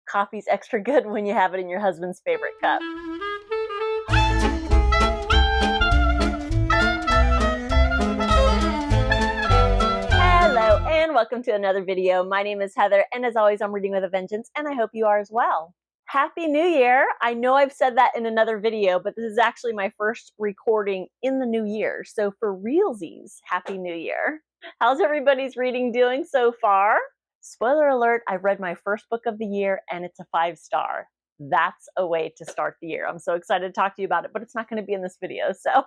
Coffee's extra good when you have it in your husband's favorite cup. Hello and welcome to another video. My name is Heather, and as always, I'm reading with a vengeance, and I hope you are as well. Happy New Year! I know I've said that in another video, but this is actually my first recording in the new year. So for realsies, Happy New Year. How's everybody's reading doing so far? Spoiler alert, I've read my first book of the year and it's a 5-star. That's a way to start the year. I'm so excited to talk to you about it, but it's not going to be in this video. So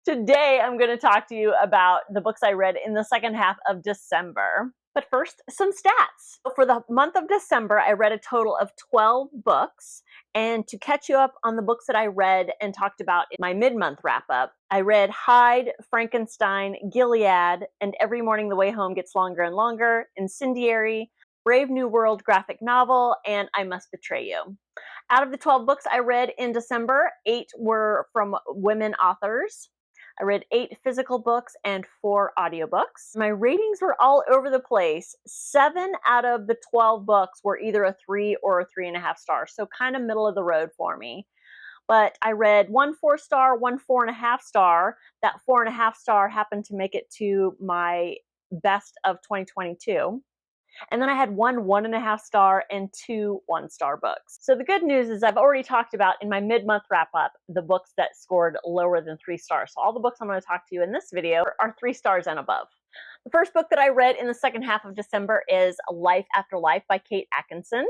today I'm going to talk to you about the books I read in the second half of December. But first, some stats. For the month of December, I read a total of 12 books. And to catch you up on the books that I read and talked about in my mid-month wrap-up, I read Hyde, Frankenstein, Gilead, and Every Morning the Way Home Gets Longer and Longer, Incendiary, Brave New World graphic novel, and I Must Betray You. Out of the 12 books I read in December, 8 were from women authors. I read 8 physical books and 4 audiobooks. My ratings were all over the place. 7 out of the 12 books were either a 3 or a 3.5 stars, so kind of middle of the road for me. But I read 1 4-star, 1 4.5 star. That 4.5 star happened to make it to my best of 2022. And then I had 1 1.5 star and 2 1-star books. So the good news is I've already talked about in my mid-month wrap-up the books that scored lower than 3 stars. So all the books I'm going to talk to you in this video are 3 stars and above. The first book that I read in the second half of December is Life After Life by Kate Atkinson.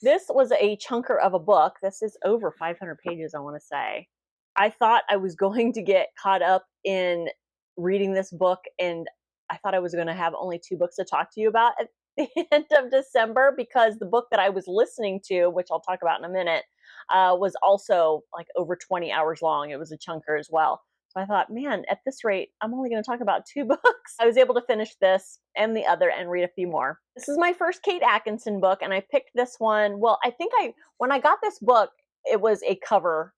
This was a chunker of a book. This is over 500 pages, I want to say. I thought I was going to get caught up in reading this book, and I thought I was going to have only 2 books to talk to you about at the end of December, because the book that I was listening to, which I'll talk about in a minute, was also like over 20 hours long. It was a chunker as well. So I thought, man, at this rate, I'm only going to talk about 2 books. I was able to finish this and the other and read a few more. This is my first Kate Atkinson book, and I picked this one. Well, I think when I got this book, it was a cover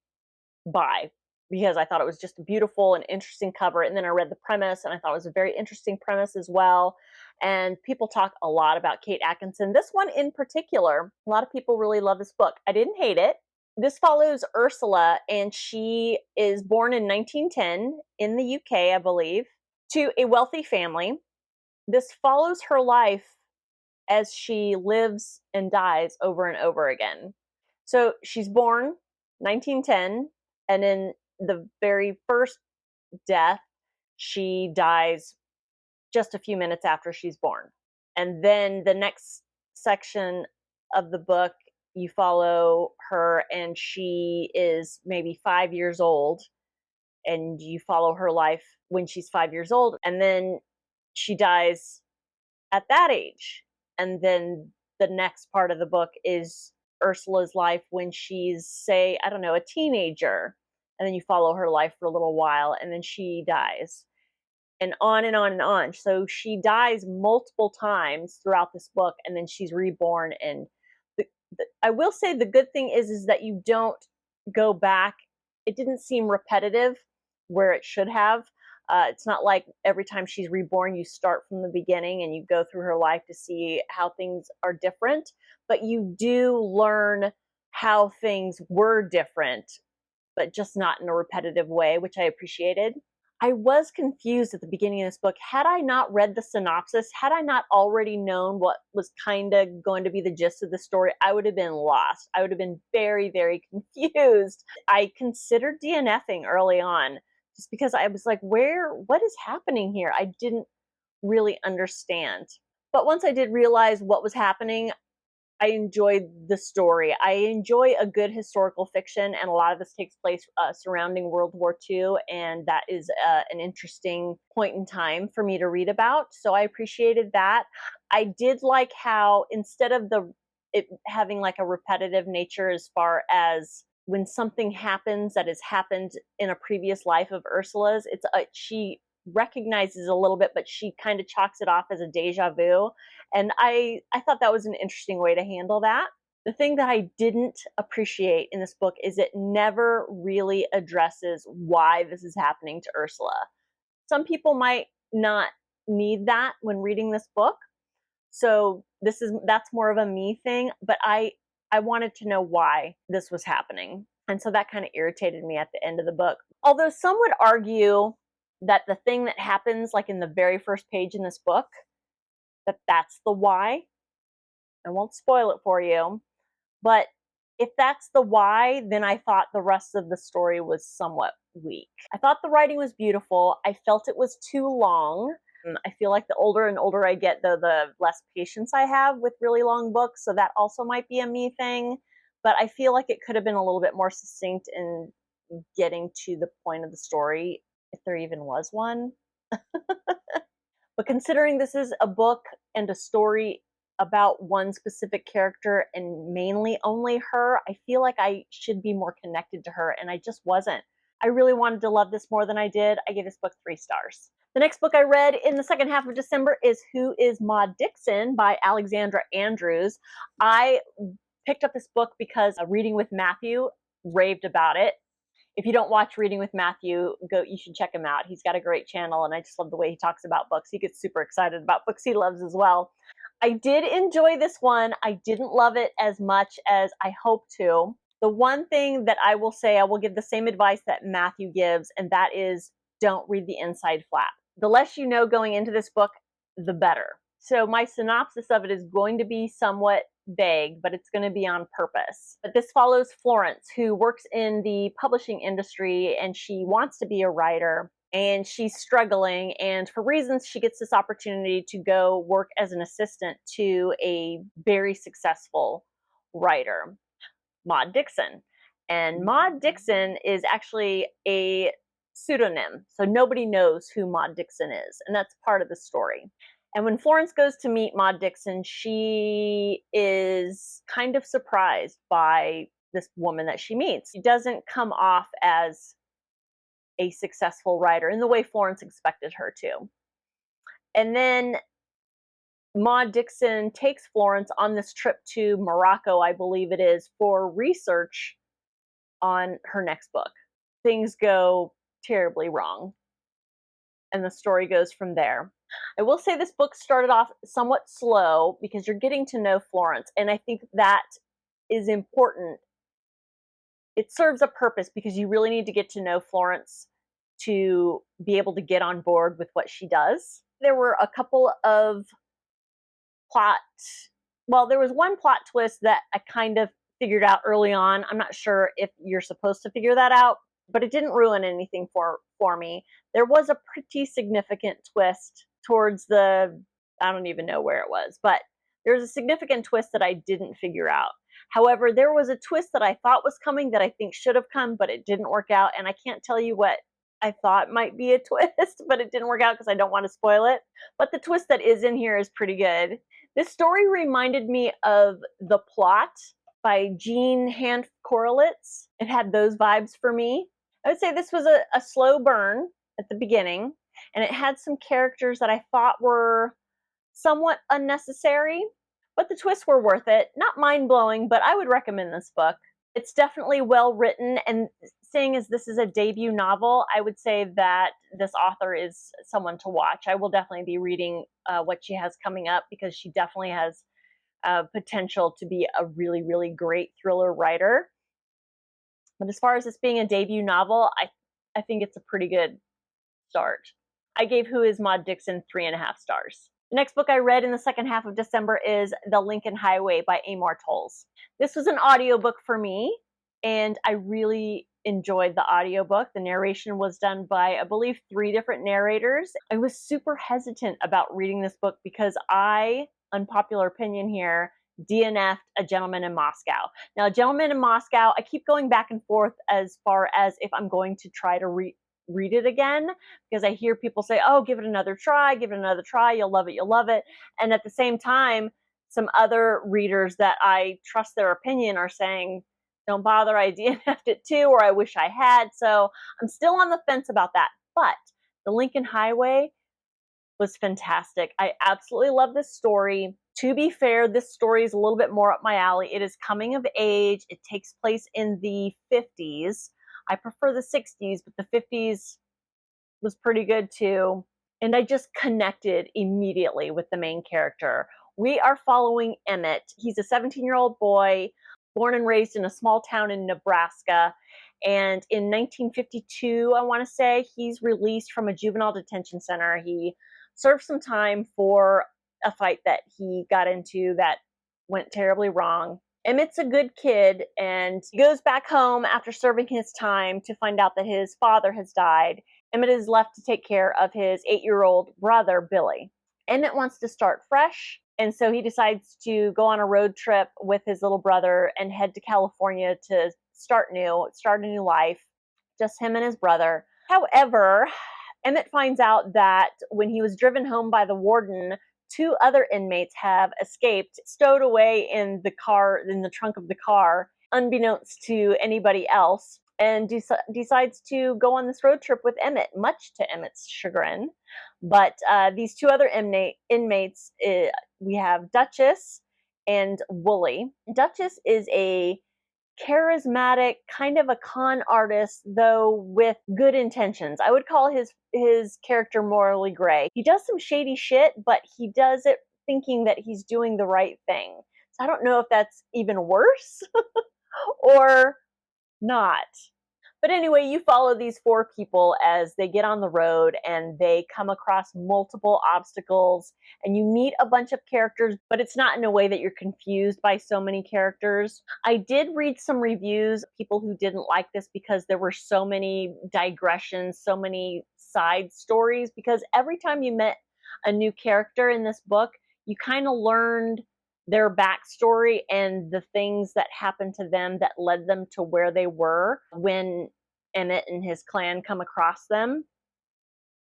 buy, because I thought it was just a beautiful and interesting cover. And then I read the premise, and I thought it was a very interesting premise as well. And people talk a lot about Kate Atkinson. This one in particular, a lot of people really love this book. I didn't hate it. This follows Ursula, and she is born in 1910 in the UK, I believe, to a wealthy family. This follows her life as she lives and dies over and over again. So she's born 1910, and in the very first death, she dies just a few minutes after she's born. And then the next section of the book, you follow her, and she is maybe 5 years old, and you follow her life when she's 5 years old, and then she dies at that age. And then the next part of the book is Ursula's life when she's, say, I don't know, a teenager, and then you follow her life for a little while, and then she dies. And on and on and on. So she dies multiple times throughout this book, and then she's reborn. And I will say the good thing is that you don't go back. It didn't seem repetitive where it should have. It's not like every time she's reborn, you start from the beginning and you go through her life to see how things are different. But you do learn how things were different, but just not in a repetitive way, which I appreciated. I was confused at the beginning of this book. Had I not read the synopsis, had I not already known what was kind of going to be the gist of the story, I would have been lost. I would have been very, very confused. I considered DNFing early on just because I was like, what is happening here? I didn't really understand. But once I did realize what was happening, I enjoyed the story. I enjoy a good historical fiction, and a lot of this takes place surrounding World War II, and that is an interesting point in time for me to read about. So I appreciated that. I did like how instead of it having like a repetitive nature as far as when something happens that has happened in a previous life of Ursula's, she recognizes a little bit, but she kind of chalks it off as a deja vu. And I thought that was an interesting way to handle that. The thing that I didn't appreciate in this book is it never really addresses why this is happening to Ursula. Some people might not need that when reading this book. So that's more of a me thing, but I I wanted to know why this was happening. And so that kind of irritated me at the end of the book. Although some would argue that the thing that happens like in the very first page in this book, that's the why. I won't spoil it for you, but if that's the why, then I thought the rest of the story was somewhat weak. I thought the writing was beautiful. I felt it was too long. I feel like the older and older I get, though, the less patience I have with really long books, so that also might be a me thing. But I feel like it could have been a little bit more succinct in getting to the point of the story, if there even was one. But considering this is a book and a story about one specific character and mainly only her, I feel like I should be more connected to her, and I just wasn't. I really wanted to love this more than I did. I gave this book 3 stars. The next book I read in the second half of December is Who is Maud Dixon by Alexandra Andrews. I picked up this book because Reading with Matthew raved about it. If you don't watch Reading with Matthew, you should check him out. He's got a great channel, and I just love the way he talks about books. He gets super excited about books he loves as well. I did enjoy this one. I didn't love it as much as I hoped to. The one thing that I will say, I will give the same advice that Matthew gives, and that is don't read the inside flap. The less you know going into this book, the better. So my synopsis of it is going to be somewhat vague, but it's going to be on purpose. But this follows Florence, who works in the publishing industry, and she wants to be a writer, and she's struggling, and for reasons she gets this opportunity to go work as an assistant to a very successful writer, Maud Dixon. And Maud Dixon is actually a pseudonym, so nobody knows who Maud Dixon is, and that's part of the story. And when Florence goes to meet Maud Dixon, she is kind of surprised by this woman that she meets. She doesn't come off as a successful writer in the way Florence expected her to. And then Maud Dixon takes Florence on this trip to Morocco, I believe it is, for research on her next book. Things go terribly wrong, and the story goes from there. I will say this book started off somewhat slow because you're getting to know Florence, and I think that is important. It serves a purpose because you really need to get to know Florence to be able to get on board with what she does. There were a couple of there was one plot twist that I kind of figured out early on. I'm not sure if you're supposed to figure that out, but it didn't ruin anything for me. There was a pretty significant twist towards I don't even know where it was, but there was a significant twist that I didn't figure out. However, there was a twist that I thought was coming that I think should have come, but it didn't work out, and I can't tell you what I thought might be a twist, but it didn't work out because I don't want to spoil it. But the twist that is in here is pretty good. This story reminded me of The Plot by Jean Hand Korelitz. It had those vibes for me. I would say this was a slow burn at the beginning, and it had some characters that I thought were somewhat unnecessary, but the twists were worth it. Not mind-blowing, but I would recommend this book. It's definitely well written, and seeing as this is a debut novel, I would say that this author is someone to watch. I will definitely be reading what she has coming up because she definitely has potential to be a really, really great thriller writer. But as far as this being a debut novel, I think it's a pretty good start. I gave Who is Maud Dixon 3.5 stars. The next book I read in the second half of December is The Lincoln Highway by Amor Towles. This was an audiobook for me, and I really enjoyed the audiobook. The narration was done by, I believe, 3 different narrators. I was super hesitant about reading this book because unpopular opinion here, DNF'd A Gentleman in Moscow. Now, A Gentleman in Moscow, I keep going back and forth as far as if I'm going to try to read it again, because I hear people say, oh, give it another try, you'll love it. And at the same time, some other readers that I trust their opinion are saying, don't bother, I DNF'd it too, or I wish I had. So I'm still on the fence about that. But The Lincoln Highway was fantastic. I absolutely love this story. To be fair, this story is a little bit more up my alley. It is coming of age. It takes place in the 50s. I prefer the 60s, but the 50s was pretty good too. And I just connected immediately with the main character. We are following Emmett. He's a 17-year-old boy born and raised in a small town in Nebraska. And in 1952, I want to say, he's released from a juvenile detention center. He served some time for a fight that he got into that went terribly wrong. Emmett's a good kid, and he goes back home after serving his time to find out that his father has died. Emmett is left to take care of his 8-year-old brother, Billy. Emmett wants to start fresh, and so he decides to go on a road trip with his little brother and head to California to start a new life, just him and his brother. However, Emmett finds out that when he was driven home by the warden, 2 other inmates have escaped, stowed away in the trunk of the car, unbeknownst to anybody else, and decides to go on this road trip with Emmett, much to Emmett's chagrin. But these 2 other inmates, we have Duchess and Wooly. Duchess is a charismatic, kind of a con artist, though with good intentions. I would call his character morally gray. He does some shady shit, but he does it thinking that he's doing the right thing. So I don't know if that's even worse or not. But anyway, you follow these 4 people as they get on the road and they come across multiple obstacles, and you meet a bunch of characters, but it's not in a way that you're confused by so many characters. I did read some reviews, people who didn't like this because there were so many digressions, so many side stories, because every time you met a new character in this book, you kind of learned their backstory and the things that happened to them that led them to where they were when Emmett and his clan come across them.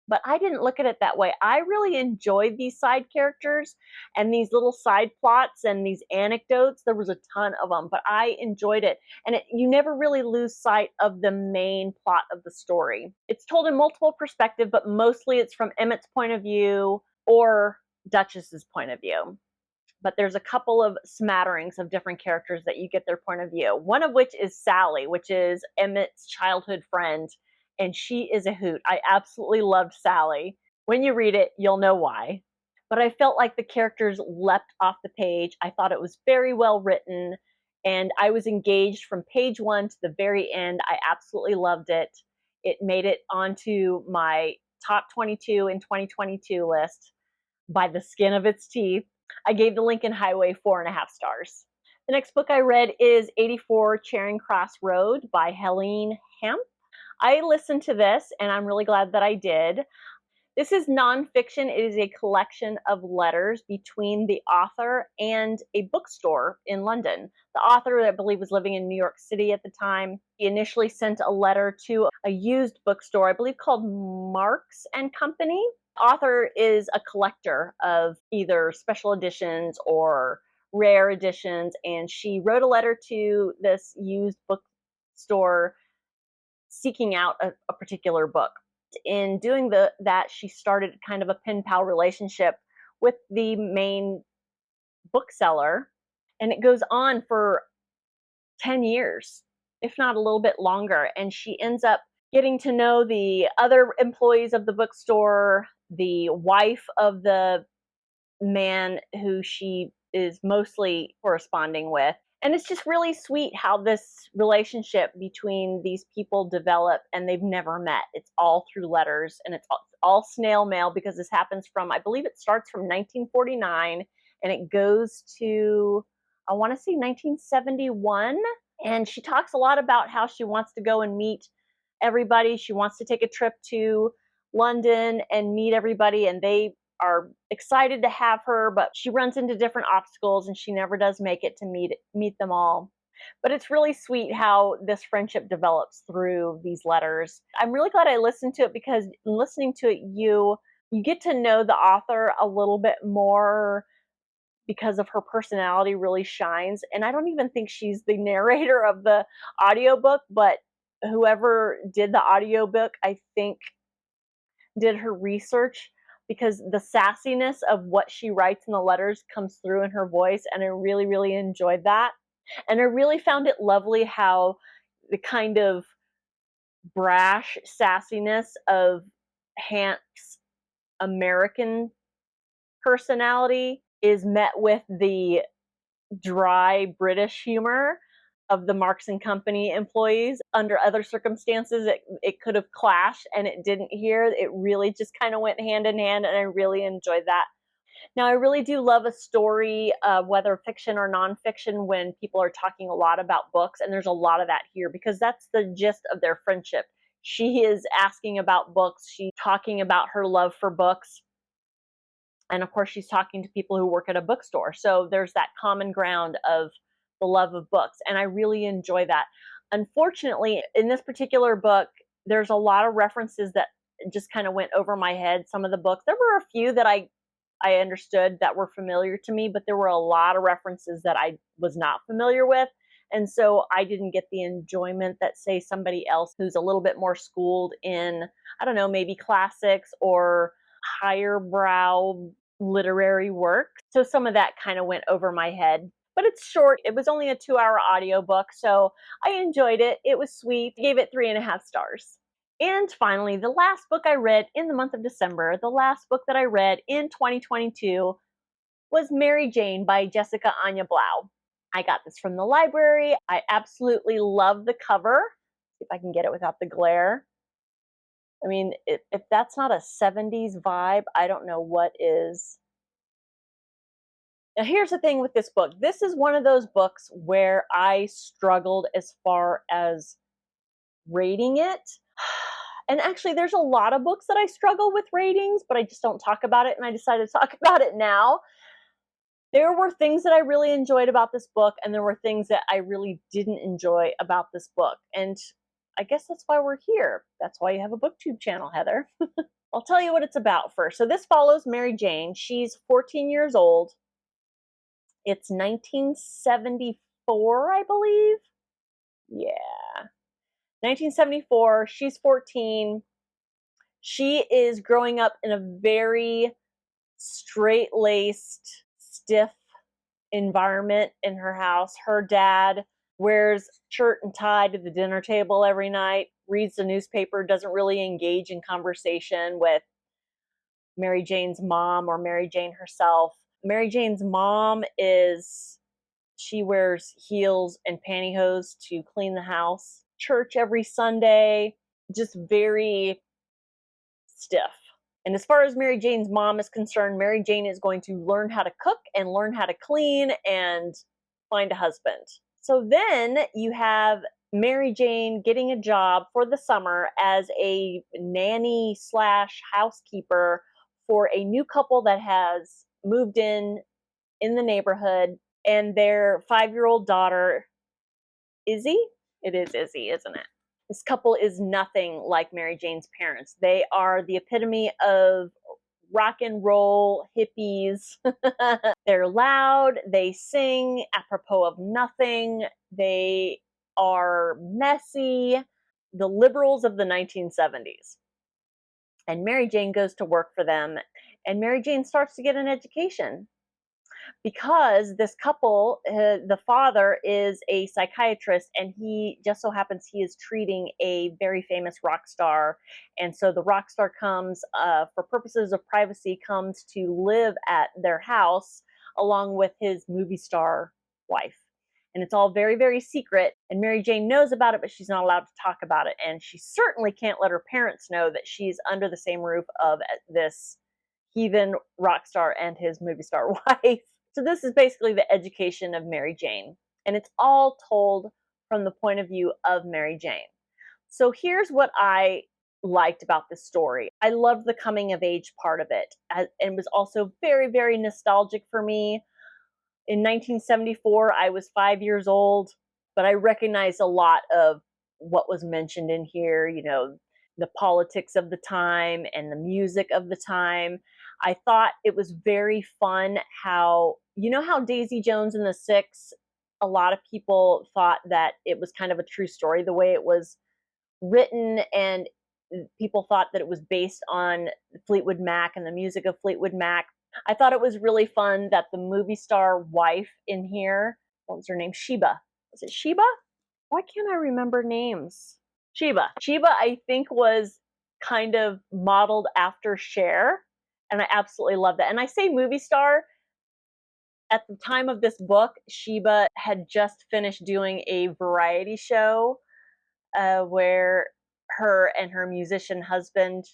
But I didn't look at it that way. I really enjoyed these side characters and these little side plots and these anecdotes. There was a ton of them, but I enjoyed it. And you never really lose sight of the main plot of the story. It's told in multiple perspectives, but mostly it's from Emmett's point of view or Duchess's point of view. But there's a couple of smatterings of different characters that you get their point of view. One of which is Sally, which is Emmett's childhood friend, and she is a hoot. I absolutely loved Sally. When you read it, you'll know why. But I felt like the characters leapt off the page. I thought it was very well written, and I was engaged from page 1 to the very end. I absolutely loved it. It made it onto my top 22 in 2022 list by the skin of its teeth. I gave The Lincoln Highway 4.5 stars. The next book I read is 84 Charing Cross Road by Helene Hamp. I listened to this, and I'm really glad that I did. This is nonfiction. It is a collection of letters between the author and a bookstore in London. The author, I believe, was living in New York City at the time. He initially sent a letter to a used bookstore, I believe called Marks and Company. Author is a collector of either special editions or rare editions, and she wrote a letter to this used bookstore seeking out a particular book. In doing that, she started kind of a pen pal relationship with the main bookseller, and it goes on for 10 years, if not a little bit longer, and she ends up getting to know the other employees of the bookstore, the wife of the man who she is mostly corresponding with. And it's just really sweet how this relationship between these people develop, and they've never met. It's all through letters, and it's all snail mail, because this happens from, I believe it starts from 1949 and it goes to, I want to say 1971. And she talks a lot about how she wants to go and meet everybody. She wants to take a trip to London and meet everybody, and they are excited to have her, but she runs into different obstacles and she never does make it to meet them all. But it's really sweet how this friendship develops through these letters. I'm really glad I listened to it, because listening to it, you get to know the author a little bit more, because of her personality really shines. And I don't even think she's the narrator of the audiobook, but whoever did the audiobook, I think, did her research, because the sassiness of what she writes in the letters comes through in her voice, and I really, really enjoyed that. And I really found it lovely how the kind of brash sassiness of Hamp's American personality is met with the dry British humor of the Marks and Company employees. Under other circumstances, it could have clashed, and it didn't here. It really just kind of went hand in hand, and I really enjoyed that. Now, I really do love a story, whether fiction or nonfiction, when people are talking a lot about books, and there's a lot of that here because that's the gist of their friendship. She is asking about books. She's talking about her love for books. And of course, she's talking to people who work at a bookstore. So there's that common ground of the love of books. And I really enjoy that. Unfortunately, in this particular book, there's a lot of references that just kind of went over my head. Some of the books, there were a few that I understood that were familiar to me, but there were a lot of references that I was not familiar with. And so I didn't get the enjoyment that, say, somebody else who's a little bit more schooled in, I don't know, maybe classics or higher brow literary work. So some of that kind of went over my head. But it's short. It was only a 2-hour audiobook, so I enjoyed it. It was sweet. I gave it 3.5 stars. And finally, the last book I read in the month of December, the last book that I read in 2022 was Mary Jane by Jessica Anya Blau. I got this from the library. I absolutely love the cover. See if I can get it without the glare. I mean, if that's not a 70s vibe, I don't know what is. Now, here's the thing with this book. This is one of those books where I struggled as far as rating it. And actually, there's a lot of books that I struggle with ratings, but I just don't talk about it, and I decided to talk about it now. There were things that I really enjoyed about this book, and there were things that I really didn't enjoy about this book. And I guess that's why we're here. That's why you have a Booktube channel, Heather. I'll tell you what it's about first. So this follows Mary Jane. She's 14 years old. It's 1974, I believe. Yeah. 1974. She's 14. She is growing up in a very straight-laced, stiff environment in her house. Her dad wears shirt and tie to the dinner table every night, reads the newspaper, doesn't really engage in conversation with Mary Jane's mom or Mary Jane herself. Mary Jane's mom she wears heels and pantyhose to clean the house. Church every Sunday, just very stiff. And as far as Mary Jane's mom is concerned, Mary Jane is going to learn how to cook and learn how to clean and find a husband. So then you have Mary Jane getting a job for the summer as a nanny / housekeeper for a new couple that has moved in the neighborhood, and their 5-year-old daughter, Izzy? It is Izzy, isn't it? This couple is nothing like Mary Jane's parents. They are the epitome of rock and roll hippies. They're loud, they sing apropos of nothing, they are messy, the liberals of the 1970s. And Mary Jane goes to work for them, and Mary Jane starts to get an education. Because this couple, the father is a psychiatrist, and he just so happens he is treating a very famous rock star. And so the rock star comes, for purposes of privacy, comes to live at their house along with his movie star wife. And it's all very, very secret. And Mary Jane knows about it, but she's not allowed to talk about it. And she certainly can't let her parents know that she's under the same roof of this heathen rock star and his movie star wife. So this is basically the education of Mary Jane, and it's all told from the point of view of Mary Jane. So here's what I liked about this story. I loved the coming of age part of it, and it was also very, very nostalgic for me. In 1974, I was 5 years old, but I recognized a lot of what was mentioned in here, you know, the politics of the time and the music of the time. I thought it was very fun how, you know how Daisy Jones and the Six, a lot of people thought that it was kind of a true story, the way it was written, and people thought that it was based on Fleetwood Mac and the music of Fleetwood Mac. I thought it was really fun that the movie star wife in here, what was her name? Sheba. Was it Sheba? Why can't I remember names? Sheba. Sheba, I think, was kind of modeled after Cher. And I absolutely love that. And I say movie star At the time of this book, Sheba had just finished doing a variety show where her and her musician husband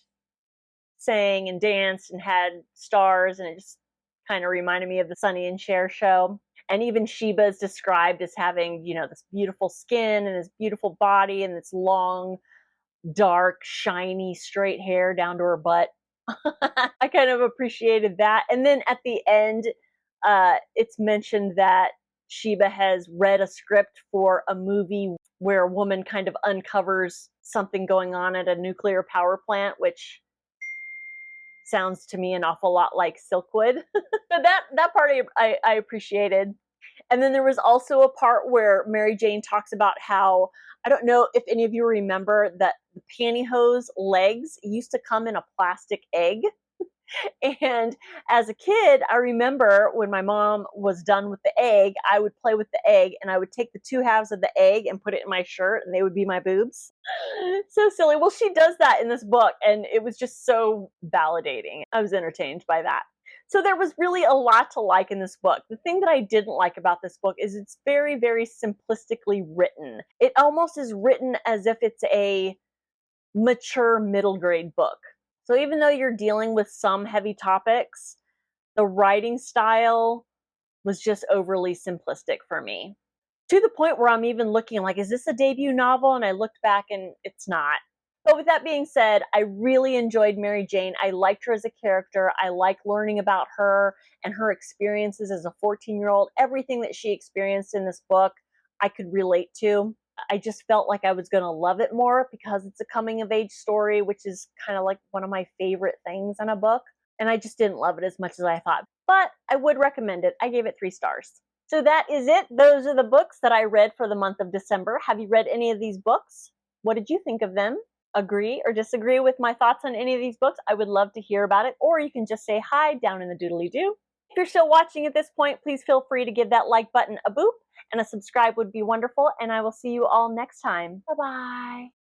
sang and danced and had stars, and it just kind of reminded me of the Sonny and Cher show. And even Sheba is described as having, you know, this beautiful skin and this beautiful body and this long, dark, shiny, straight hair down to her butt. I kind of appreciated that. And then at the end, it's mentioned that Sheba has read a script for a movie where a woman kind of uncovers something going on at a nuclear power plant, which sounds to me an awful lot like Silkwood. So that part I appreciated. And then there was also a part where Mary Jane talks about how, I don't know if any of you remember that the pantyhose legs used to come in a plastic egg. And as a kid, I remember when my mom was done with the egg, I would play with the egg and I would take the two halves of the egg and put it in my shirt and they would be my boobs. So silly. Well, she does that in this book and it was just so validating. I was entertained by that. So there was really a lot to like in this book. The thing that I didn't like about this book is it's very, very simplistically written. It almost is written as if it's a mature middle grade book. So even though you're dealing with some heavy topics, the writing style was just overly simplistic for me. To the point where I'm even looking like, is this a debut novel? And I looked back and it's not. But with that being said, I really enjoyed Mary Jane. I liked her as a character. I like learning about her and her experiences as a 14-year-old. Everything that she experienced in this book, I could relate to. I just felt like I was going to love it more because it's a coming of age story, which is kind of like one of my favorite things in a book. And I just didn't love it as much as I thought. But I would recommend it. I gave it 3 stars. So that is it. Those are the books that I read for the month of December. Have you read any of these books? What did you think of them? Agree or disagree with my thoughts on any of these books? I would love to hear about it. Or you can just say hi down in the doodly-doo. If you're still watching at this point, please feel free to give that like button a boop, and a subscribe would be wonderful, and I will see you all next time. Bye-bye.